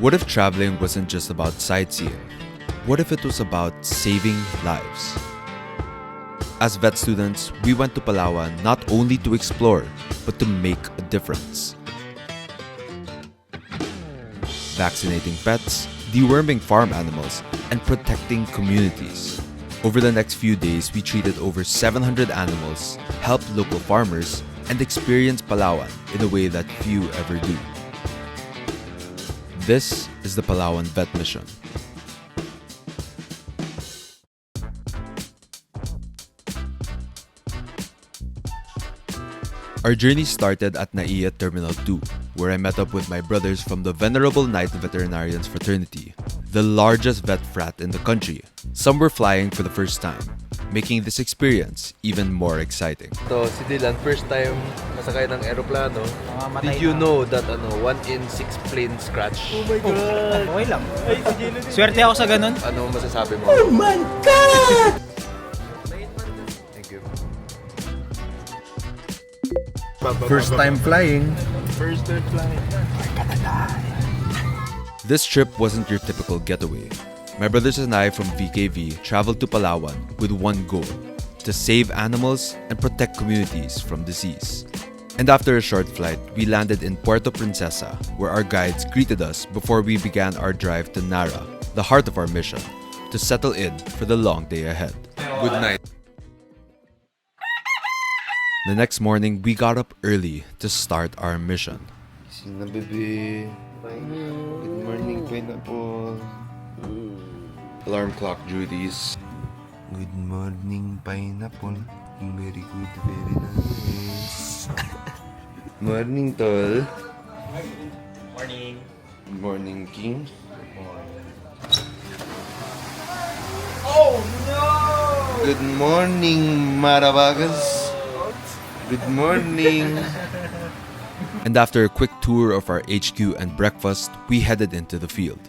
What if traveling wasn't just about sightseeing? What if it was about saving lives? As vet students, we went to Palawan not only to explore, but to make a difference. Vaccinating pets, deworming farm animals, and protecting communities. Over the next few days, we treated over 700 animals, helped local farmers, and experienced Palawan in a way that few ever do. This is the Palawan Vet Mission. Our journey started at Naiya Terminal 2, where I met up with my brothers from the Venerable Knight Veterinarians Fraternity, the largest vet frat in the country. Some were flying for the first time, making this experience even more exciting. So, si Dylan, first time masakay ng aeroplano. Did you know that 1 in 6 planes crash? Oh my God! Okay lang. Swerte ako sa ganun. Ano masasabi mo? Oh my God! Thank you. First time flying. First time flying. This trip wasn't your typical getaway. My brothers and I from VKV traveled to Palawan with one goal: to save animals and protect communities from disease. And after a short flight, we landed in Puerto, Princesa, where our guides greeted us before we began our drive to Nara, the heart of our mission, to settle in for the long day ahead. Good night. The next morning, we got up early to start our mission. Gising na, bebe. Good morning, pineapple. Alarm clock duties. Good morning, pineapple. Very good, very nice. Morning, tol. Morning. Good morning, king. Oh no! Good morning, Marabagas. Good morning. And after a quick tour of our HQ and breakfast, we headed into the field.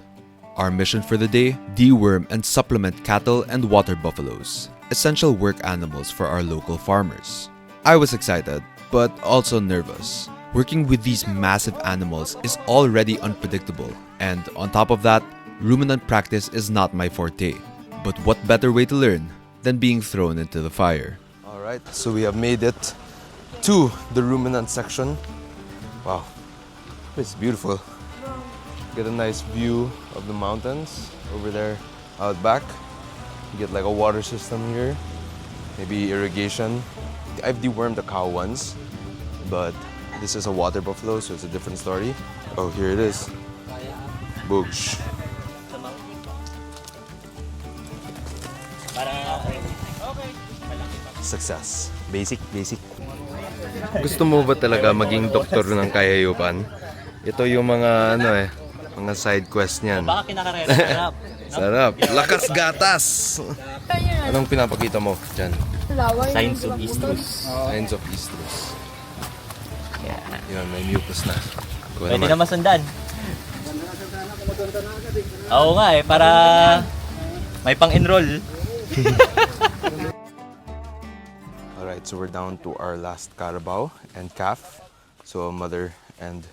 Our mission for the day: deworm and supplement cattle and water buffaloes, essential work animals for our local farmers. I was excited, but also nervous. Working with these massive animals is already unpredictable, and on top of that, ruminant practice is not my forte. But what better way to learn than being thrown into the fire? Alright, so we have made it to the ruminant section. Wow, it's beautiful. Get a nice view of the mountains over there out back. You get like a water system here, maybe irrigation. I've dewormed the cow once, but this is a water buffalo, so it's a different story. Oh, here it is. Boosh. Success. Basic. Gusto mo ba talaga maging doktor ng kayayupan? Ito yung mga mga side quest niyan. Baka kinakarera, sarap. Sarap. Lakas gatas! Anong pinapakita mo dyan? Signs of estrus. Signs of estrus. Yan, may mucus na. Pwede na masundan. Oo nga para may pang-enroll. Alright, so we're down to our last carabao and calf. So a mother and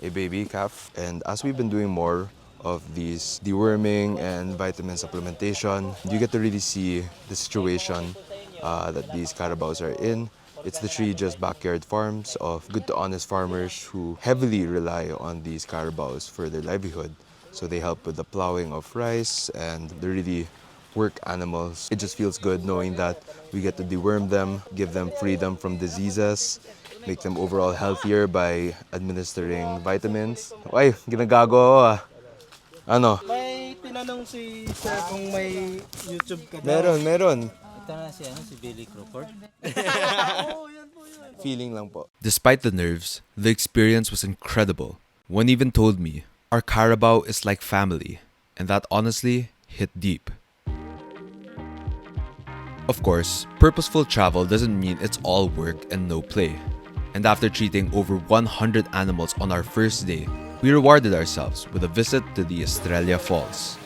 a baby calf. And as we've been doing more of these deworming and vitamin supplementation, you get to really see the situation that these carabaos are in. It's literally just backyard farms of good to honest farmers who heavily rely on these carabaos for their livelihood. So they help with the plowing of rice, and they're really work animals. It just feels good knowing that we get to deworm them, give them freedom from diseases, make them overall healthier by administering vitamins. Ay, ginagago ako ah. Ano? May tinanong si Sir kung may YouTube ka daw. Meron. Ito na si Billy Crawford. Feeling lang po. Despite the nerves, the experience was incredible. One even told me, our carabao is like family, and that honestly hit deep. Of course, purposeful travel doesn't mean it's all work and no play. And after treating over 100 animals on our first day, we rewarded ourselves with a visit to the Estrella Falls.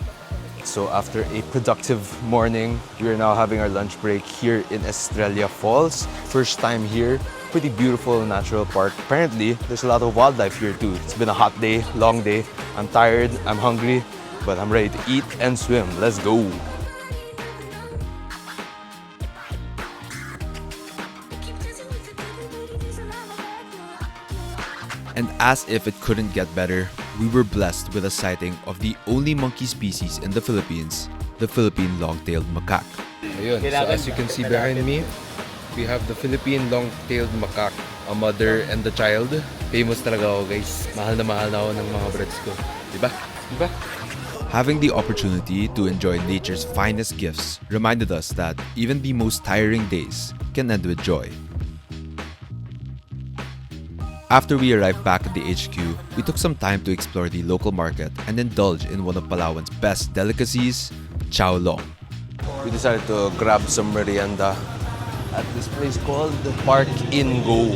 So after a productive morning, we are now having our lunch break here in Estrella Falls. First time here. pretty beautiful natural park. Apparently, there's a lot of wildlife here too. It's been a hot day, long day. I'm tired, I'm hungry, but I'm ready to eat and swim. Let's go! And as if it couldn't get better, we were blessed with a sighting of the only monkey species in the Philippines, the Philippine long-tailed macaque. Ayun, so as you can see behind me, we have the Philippine long-tailed macaque, a mother and the child. Famous talaga ako, guys. Mahal na ako ng mga breeds ko. Diba? Diba? Having the opportunity to enjoy nature's finest gifts reminded us that even the most tiring days can end with joy. After we arrived back at the HQ, we took some time to explore the local market and indulge in one of Palawan's best delicacies, chow long. We decided to grab some merienda at this place called Park In Go.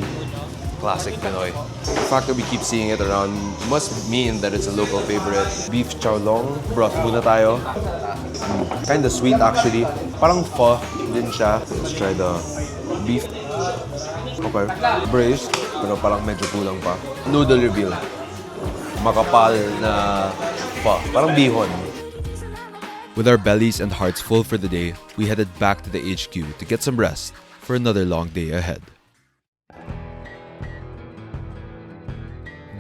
Classic Pinoy. The fact that we keep seeing it around must mean that it's a local favorite. Beef chow long, broth muna tayo. Kinda sweet actually. Parang pho din siya. Let's try the beef. Okay. Braised, pero parang medyo kulang pa. Noodle reveal. Makapal na pho. Parang bihon. With our bellies and hearts full for the day, we headed back to the HQ to get some rest for another long day ahead.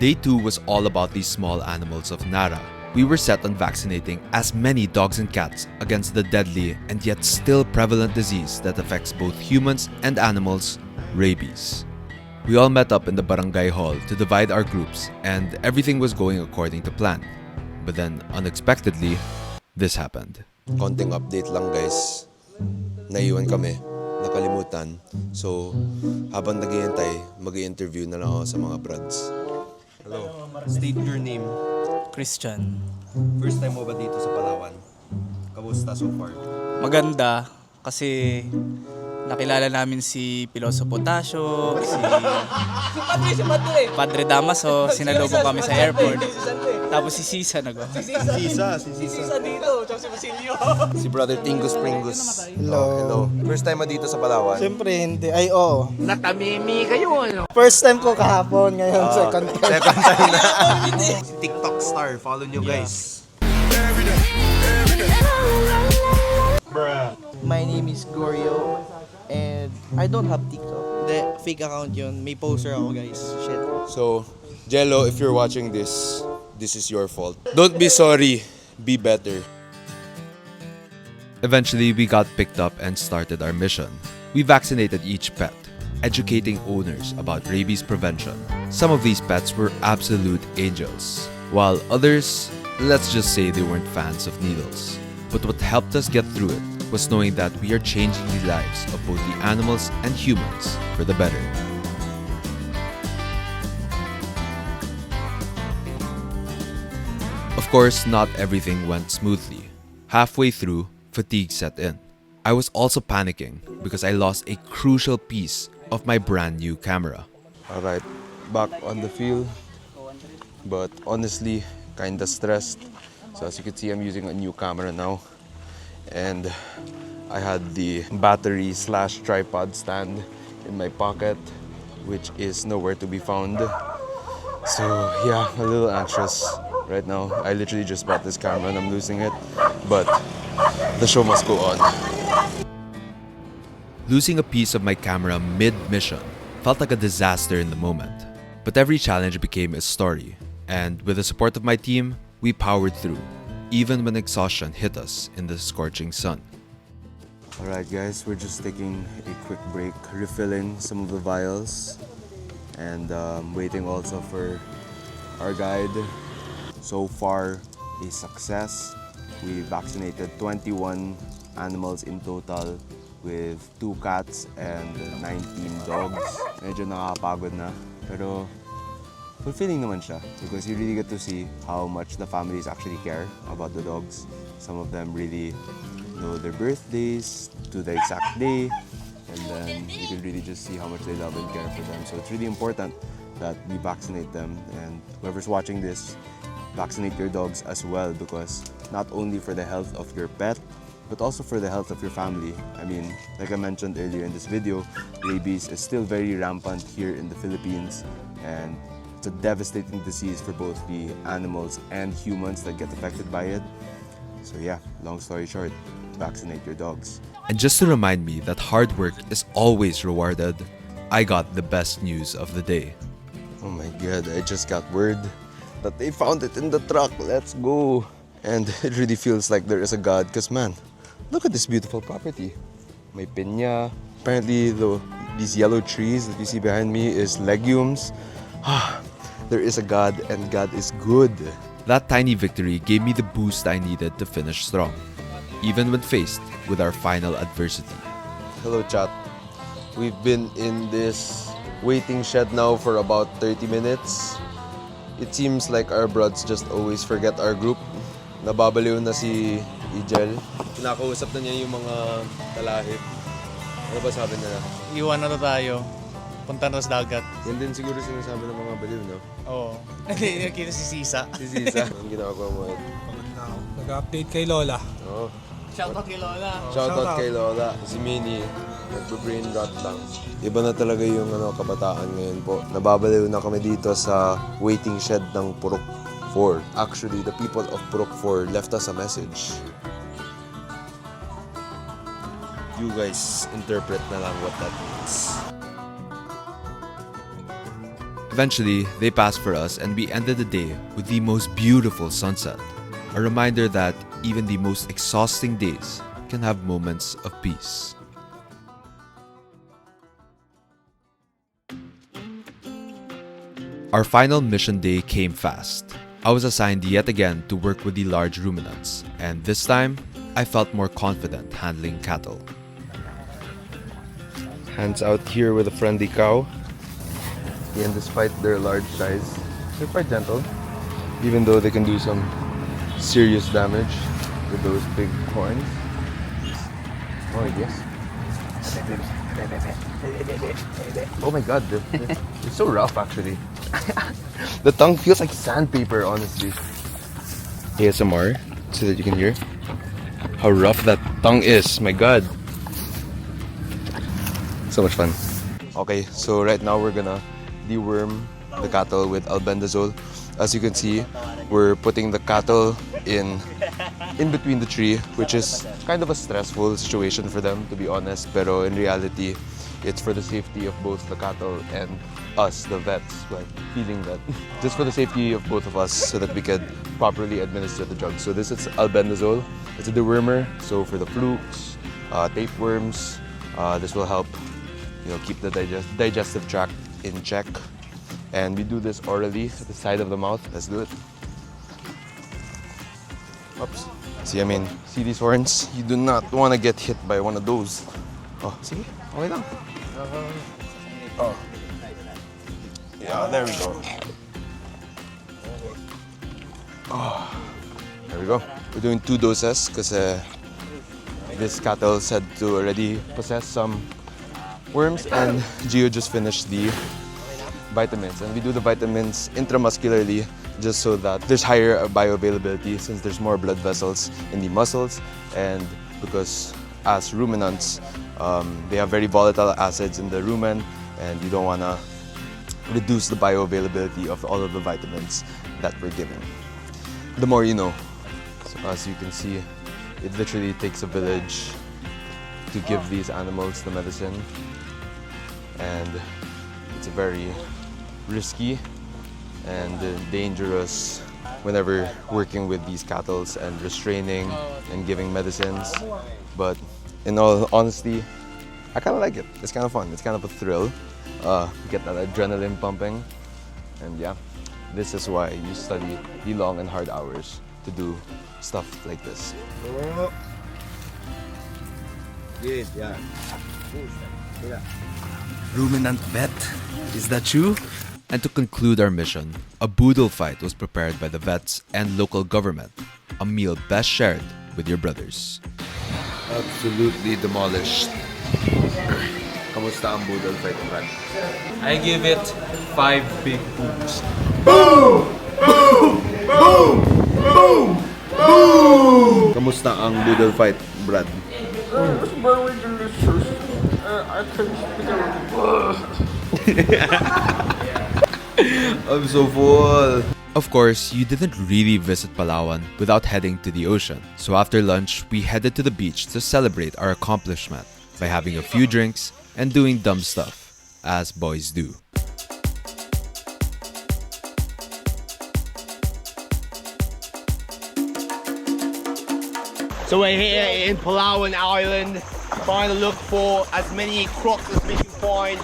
Day 2 was all about these small animals of Nara. We were set on vaccinating as many dogs and cats against the deadly and yet still prevalent disease that affects both humans and animals, rabies. We all met up in the barangay hall to divide our groups and everything was going according to plan. But then, unexpectedly, this happened. Konting update lang guys. Naiwan kami. Nakalimutan. So, habang naghihintay, mag-i-interview na lang ako sa mga brads. Hello. State your name. Christian. First time mo ba dito sa Palawan? Kamusta so far? Maganda kasi nakilala namin si Piloso Potasio, si Padre Damaso, sinalubong kami sa airport. Tapos si Sisa Sisa. Si Brother Tingus Pringus. Hello. First time mo dito sa Palawan? Siyempre hindi. Ay, oo. Natamimi kayo, ano? First time ko kahapon, ngayon second time. Second time na. Si TikTok star. Follow nyo guys. My name is Gorio and I don't have TikTok. The fake account yun. May poster ako guys. Shit. So, Jello, if you're watching this is your fault. Don't be sorry. Be better. Eventually, we got picked up and started our mission. We vaccinated each pet, educating owners about rabies prevention. Some of these pets were absolute angels, while others, let's just say they weren't fans of needles. But what helped us get through it was knowing that we are changing the lives of both the animals and humans for the better. Of course, not everything went smoothly. Halfway through, fatigue set in. I was also panicking because I lost a crucial piece of my brand new camera. Alright, back on the field. But honestly, kinda stressed. So as you can see, I'm using a new camera now. And I had the battery / tripod stand in my pocket, which is nowhere to be found. So yeah, a little anxious right now. I literally just bought this camera and I'm losing it. But the show must go on. Losing a piece of my camera mid-mission felt like a disaster in the moment. But every challenge became a story, and with the support of my team, we powered through, even when exhaustion hit us in the scorching sun. Alright guys, we're just taking a quick break, refilling some of the vials, and waiting also for our guide. So far, a success. We vaccinated 21 animals in total with 2 cats and 19 dogs. Medyo nakakapagod na, pero fulfilling naman siya because you really get to see how much the families actually care about the dogs. Some of them really know their birthdays to the exact day, and then you can really just see how much they love and care for them. So it's really important that we vaccinate them, and whoever's watching this, vaccinate your dogs as well, because not only for the health of your pet, but also for the health of your family. I mean, like I mentioned earlier in this video, rabies is still very rampant here in the Philippines, and it's a devastating disease for both the animals and humans that get affected by it. So yeah, long story short, vaccinate your dogs. And just to remind me that hard work is always rewarded, I got the best news of the day. Oh my god, I just got word that they found it in the truck. Let's go. And it really feels like there is a God, because man, look at this beautiful property. May piña. Apparently, these yellow trees that you see behind me is legumes. There is a God, and God is good. That tiny victory gave me the boost I needed to finish strong, even when faced with our final adversity. Hello, chat. We've been in this waiting shed now for about 30 minutes. It seems like our brods just always forget our group. Nababaliw na si Ijel. Kinakausap na niya yung mga talahib. Ano ba sabi nila? Iwan na tayo. Punta na sa dagat. Yan din siguro sinasabi ng mga baliw, no? Oo. Hindi, nakita si Sisa. Si Sisa. Ang ginagawa mo. Nag-update kay Lola. Oo. Shoutout kay Lola. Shoutout kay Lola. Si Minnie, nagbe-brain rot lang. Iba na talaga yung kabataan ngayon po. Nababaliw na kami dito sa waiting shed ng Purok 4. Actually, the people of Purok 4 left us a message. You guys interpret na lang what that means. Eventually, they passed for us and we ended the day with the most beautiful sunset. A reminder that even the most exhausting days can have moments of peace. Our final mission day came fast. I was assigned yet again to work with the large ruminants, and this time, I felt more confident handling cattle. Hands out here with a friendly cow. And despite their large size, they're quite gentle. Even though they can do some serious damage with those big horns. Oh yes. Oh my god, it's so rough actually. The tongue feels like sandpaper, honestly. ASMR, so that you can hear how rough that tongue is. My god. So much fun. Okay, so right now we're gonna deworm the cattle with albendazole. As you can see, we're putting the cattle in between the tree, which is kind of a stressful situation for them, to be honest. Pero in reality, it's for the safety of both the cattle and us, the vets, like feeding that. Just for the safety of both of us, so that we could properly administer the drug. So this is albendazole. It's a dewormer. So for the flukes, tapeworms, this will help, keep the digestive tract in check. And we do this orally at the side of the mouth. Let's do it. Oops. See these horns? You do not want to get hit by one of those. Oh, see? Okay lang. Oh. Yeah, there we go. Oh. There we go. We're doing 2 doses because this cattle said to already possess some worms, and Gio just finished the vitamins, and we do the vitamins intramuscularly just so that there's higher bioavailability, since there's more blood vessels in the muscles, and because as ruminants they have very volatile acids in the rumen, and you don't want to reduce the bioavailability of all of the vitamins that we're giving. The more you know. So as you can see, it literally takes a village to give these animals the medicine, and it's very risky and dangerous whenever working with these cattle and restraining and giving medicines. But in all honesty, I kind of like it. It's kind of fun. It's kind of a thrill. Get that adrenaline pumping. And yeah, this is why you study the long and hard hours to do stuff like this. Good, yeah. Ruminant vet, is that you? And to conclude our mission, a boodle fight was prepared by the vets and local government, a meal best shared with your brothers. Absolutely demolished. Kamusta ang boodle fight, Brad? I give it 5 big booms. Kamusta ang boodle fight, Brad? It's very delicious. I can speak I'm so full. Of course, you didn't really visit Palawan without heading to the ocean. So after lunch, we headed to the beach to celebrate our accomplishment by having a few drinks and doing dumb stuff, as boys do. So we're here in Palawan Island, trying to look for as many crocs as we can find.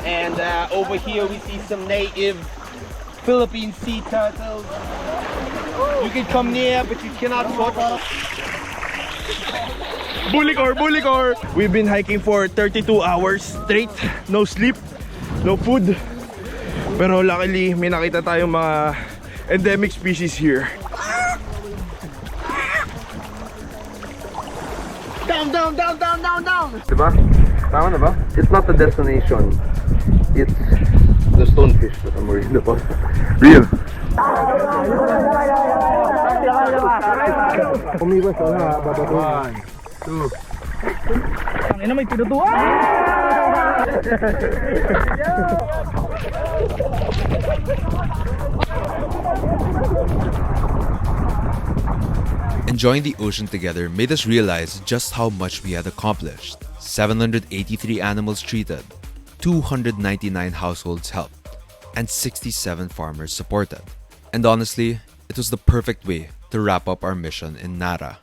And over here we see some native Philippine sea turtles. You can come near, but you cannot touch. Bulikor, bulikor! We've been hiking for 32 hours straight, no sleep, no food. Pero luckily, may nakita tayong mga endemic species here. Down, down, down, down, down, down! Diba? Tama na ba? It's not the destination. It's the stonefish that I'm worried about. Real! Umiwas ko na, bababa. 1, 2. Ang ina, may tinutuan! Enjoying the ocean together made us realize just how much we had accomplished. 783 animals treated, 299 households helped, and 67 farmers supported. And honestly, it was the perfect way to wrap up our mission in Nara.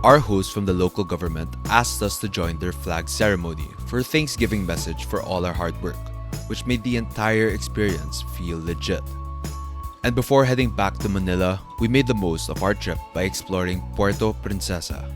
Our host from the local government asked us to join their flag ceremony for a Thanksgiving message for all our hard work, which made the entire experience feel legit. And before heading back to Manila, we made the most of our trip by exploring Puerto, Princesa.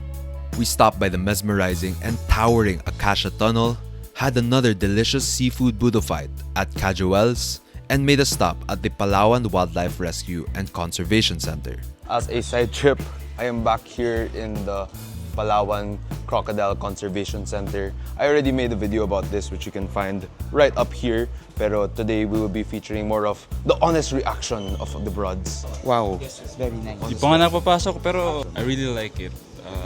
We stopped by the mesmerizing and towering Acacia Tunnel, had another delicious seafood budo fight at Cajuel's, and made a stop at the Palawan Wildlife Rescue and Conservation Center. As a side trip, I am back here in the Palawan Crocodile Conservation Center. I already made a video about this, which you can find right up here. Pero today we will be featuring more of the honest reaction of the broads. Wow. Di pa nga napapasok pero I really like it.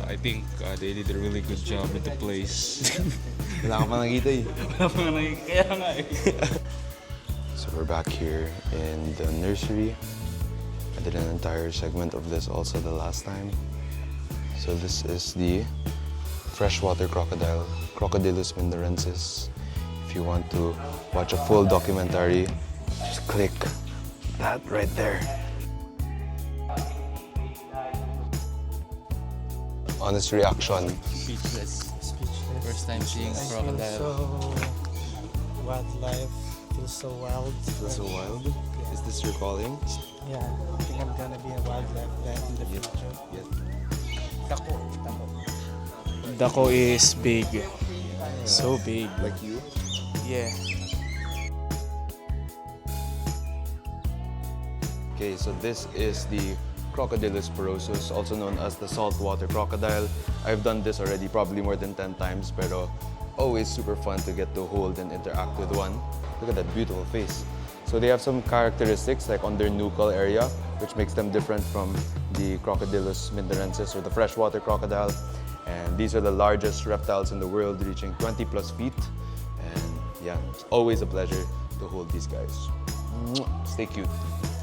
I think they did a really good job with the place. Wala ka pa nakita eh. Wala pa nga nakita, kaya nga eh. So we're back here in the nursery. I did an entire segment of this also the last time. So this is the freshwater crocodile, Crocodilus mindorensis. If you want to watch a full documentary, just click that right there. Honest reaction. Speechless. First time seeing a crocodile. So wildlife feels so wild. Feels so wild. Is this your calling? Yeah, I think I'm gonna be a wildlife guide in the future. Yes. Dako is big. So big. Like you? Yeah. Okay, so this is the Crocodilus porosus, also known as the saltwater crocodile. I've done this already probably more than 10 times, pero always super fun to get to hold and interact with one. Look at that beautiful face. So they have some characteristics like on their nuchal area, which makes them different from the Crocodilus mindorensis or the freshwater crocodile. And these are the largest reptiles in the world, reaching 20 plus feet. And yeah, it's always a pleasure to hold these guys. Stay cute.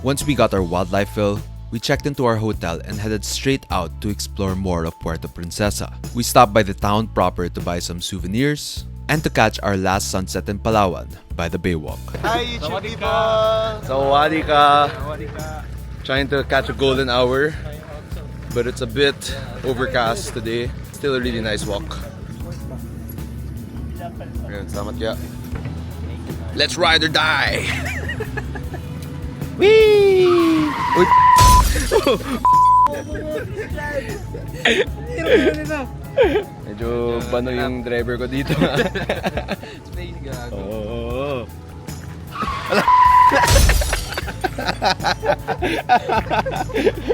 Once we got our wildlife fill, we checked into our hotel and headed straight out to explore more of Puerto Princesa. We stopped by the town proper to buy some souvenirs and to catch our last sunset in Palawan by the Baywalk. Hi, YouTube people! Sawadee ka! Trying to catch a golden hour, but it's a bit overcast today. Still a really nice walk. Ayan, salamat kaya. Let's ride or die! Whee! Uy! Medyo bano yung driver ko dito. Space gago. Oo.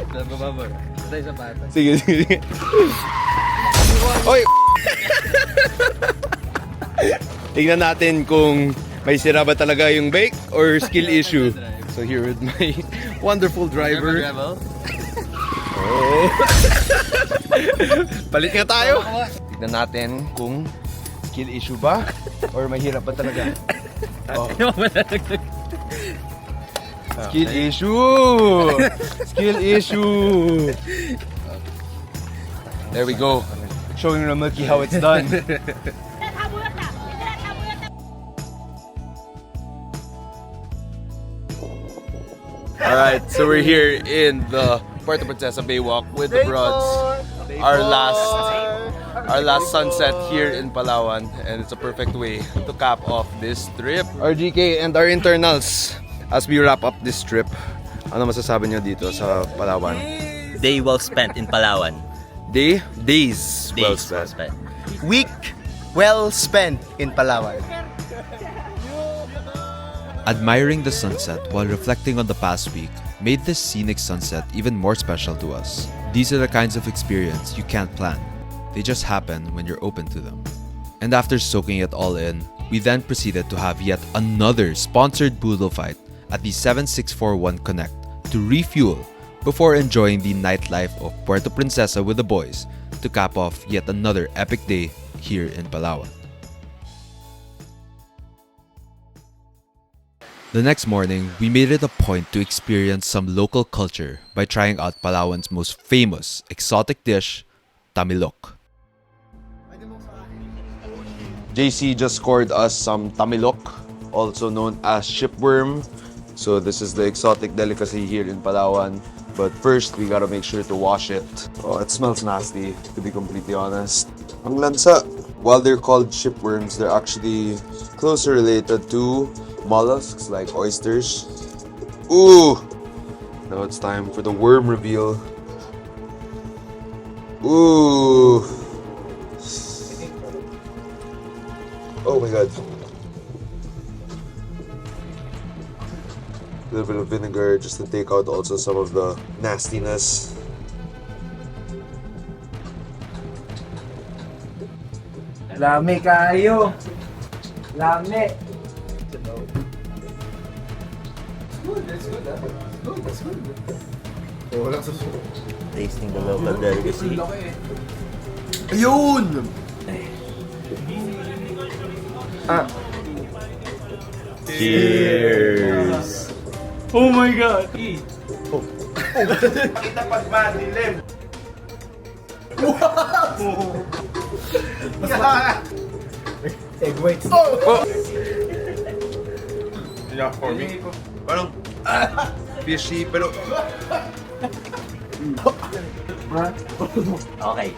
Bababa. Patay sa pata. Sige, sige, sige. Oy! Tingnan natin kung may sira ba talaga yung bike or skill issue. So here with my wonderful driver. Oh. Palit nga tayo. Tignan natin kung skill issue ba or mahirap ba talaga. Oh. Skill issue! Skill issue! There we go. Showing Ramilky how it's done. Alright, so we're here in the Puerto Princesa Baywalk with the broads. Our last sunset here in Palawan, and it's a perfect way to cap off this trip. RGK and our internals, as we wrap up this trip, ano masasabi niyo dito sa Palawan? Day well spent in Palawan. Days well spent. Week well spent in Palawan. Admiring the sunset while reflecting on the past week made this scenic sunset even more special to us. These are the kinds of experience you can't plan. They just happen when you're open to them. And after soaking it all in, we then proceeded to have yet another sponsored boodle fight at the 7641 Connect to refuel before enjoying the nightlife of Puerto Princesa with the boys to cap off yet another epic day here in Palawan. The next morning, we made it a point to experience some local culture by trying out Palawan's most famous exotic dish, tamilok. JC just scored us some tamilok, also known as shipworm. So this is the exotic delicacy here in Palawan. But first, we gotta make sure to wash it. Oh, it smells nasty, to be completely honest. Ang lansa, while they're called shipworms, they're actually closely related to mollusks like oysters. Ooh! Now it's time for the worm reveal. Ooh! Oh my god. A little bit of vinegar just to take out also some of the nastiness. Lami kayo. Lami. Tasting the local delicacy. Ayun! Cheers! Oh my God! Kita pag madilim. Egg whites. Enough for me. Parang fishy, pero Okay.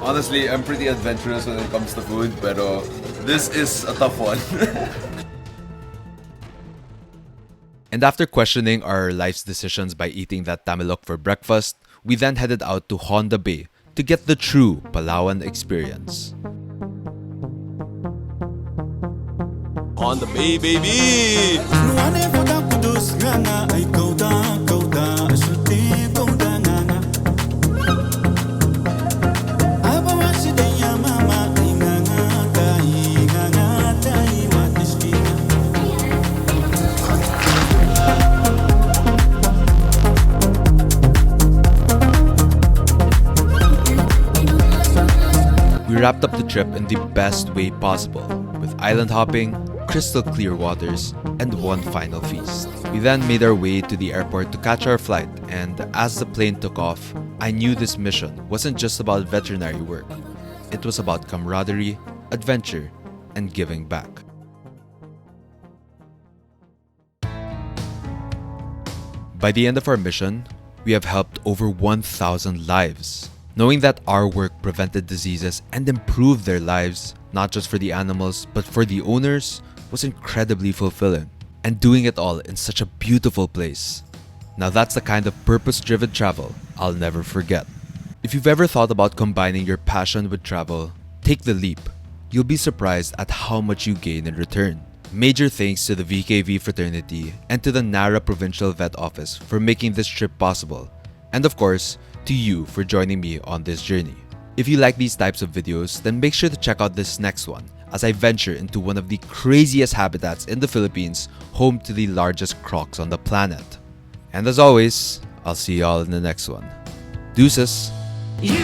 honestly, I'm pretty adventurous when it comes to food, pero this is a tough one. And after questioning our life's decisions by eating that tamilok for breakfast, we then headed out to Honda Bay to get the true Palawan experience. On the bay, baby! We wrapped up the trip in the best way possible, with island hopping, crystal clear waters, and one final feast. We then made our way to the airport to catch our flight, and as the plane took off, I knew this mission wasn't just about veterinary work. It was about camaraderie, adventure, and giving back. By the end of our mission, we have helped over 1,000 lives. Knowing that our work prevented diseases and improved their lives, not just for the animals, but for the owners, was incredibly fulfilling. And doing it all in such a beautiful place. Now that's the kind of purpose-driven travel I'll never forget. If you've ever thought about combining your passion with travel, take the leap. You'll be surprised at how much you gain in return. Major thanks to the VKV fraternity and to the Nara Provincial Vet Office for making this trip possible. And of course, to you for joining me on this journey. If you like these types of videos, then make sure to check out this next one as I venture into one of the craziest habitats in the Philippines, home to the largest crocs on the planet. And as always, I'll see y'all in the next one. Deuces! You